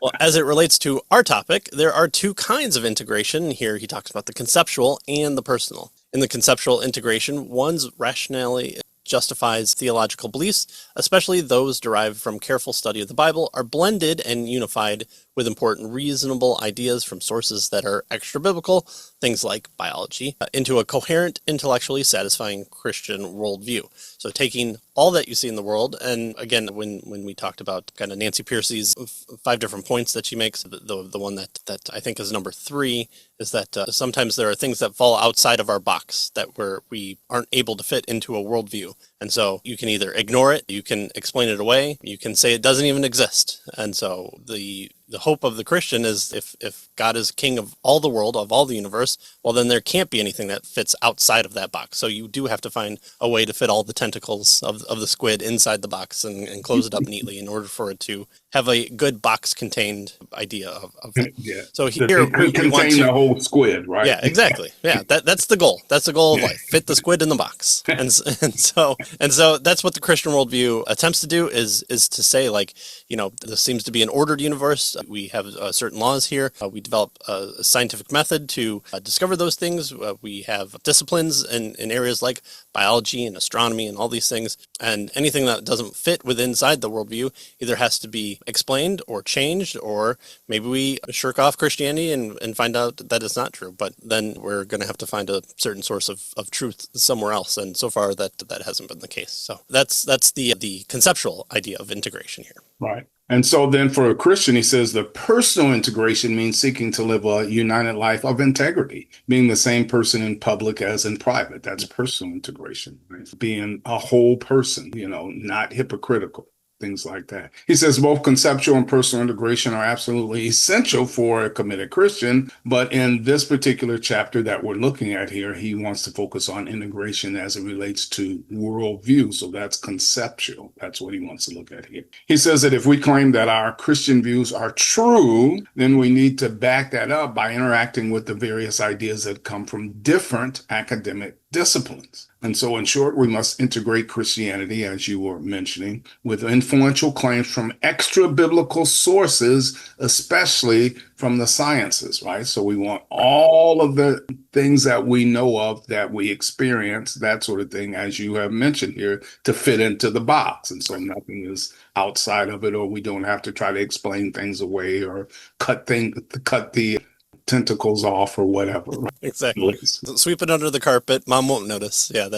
Well, as it relates to our topic, there are two kinds of integration. Here he talks about the conceptual and the personal. In the conceptual integration, one's rationality justifies theological beliefs, especially those derived from careful study of the Bible, are blended and unified with important reasonable ideas from sources that are extra-biblical, things like biology, into a coherent, intellectually satisfying Christian worldview. So taking all that you see in the world, and again, when we talked about kind of Nancy Pearcey's 5 different points that she makes, the one that I think is number 3 is that sometimes there are things that fall outside of our box that we aren't able to fit into a worldview. And so you can either ignore it, you can explain it away, you can say it doesn't even exist. And so the hope of the Christian is if God is king of all the world, of all the universe, well, then there can't be anything that fits outside of that box. So you do have to find a way to fit all the tentacles of the squid inside the box and close it up neatly in order for it to have a good box-contained idea of it. Yeah. So here we contain want to, the whole squid, right? yeah, exactly. Yeah, that's the goal. That's the goal of life. Fit the squid in the box. And so that's what the Christian worldview attempts to do is to say, like, this seems to be an ordered universe. We have certain laws here. We develop a scientific method to discover those things. We have disciplines in areas like biology and astronomy and all these things. And anything that doesn't fit inside the worldview either has to be explained or changed, or maybe we shirk off Christianity and find out that it's not true. But then we're going to have to find a certain source of truth somewhere else. And so far that hasn't been the case. So that's the conceptual idea of integration here. Right. And so then for a Christian, he says the personal integration means seeking to live a united life of integrity, being the same person in public as in private. That's personal integration, right? Being a whole person, not hypocritical. Things like that. He says both conceptual and personal integration are absolutely essential for a committed Christian, but in this particular chapter that we're looking at here, he wants to focus on integration as it relates to worldview. So that's conceptual. That's what he wants to look at here. He says that if we claim that our Christian views are true, then we need to back that up by interacting with the various ideas that come from different academic disciplines. And so, in short, we must integrate Christianity, as you were mentioning, with influential claims from extra biblical sources, especially from the sciences, right? So we want all of the things that we know of, that we experience, that sort of thing, as you have mentioned here, to fit into the box. And so nothing is outside of it, or we don't have to try to explain things away or cut the tentacles off or whatever. Exactly. Sweep it under the carpet. Mom won't notice. Yeah,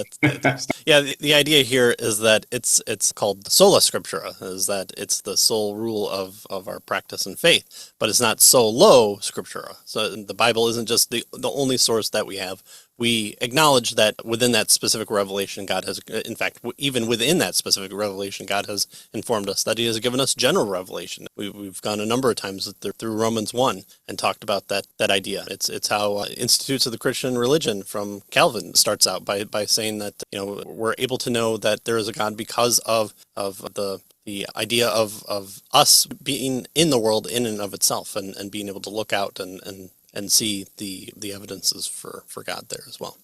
yeah. The idea here is that it's called sola scriptura, is that it's the sole rule of our practice and faith, but it's not solo scriptura. So the Bible isn't just the only source that we have. We acknowledge that within that specific revelation, God has, in fact, even within that specific revelation, God has informed us that he has given us general revelation. We've gone a number of times through Romans 1 and talked about that idea. It's how Institutes of the Christian Religion from Calvin starts out by saying that, we're able to know that there is a God because of the idea of us being in the world in and of itself and being able to look out and see the evidences for God there as well.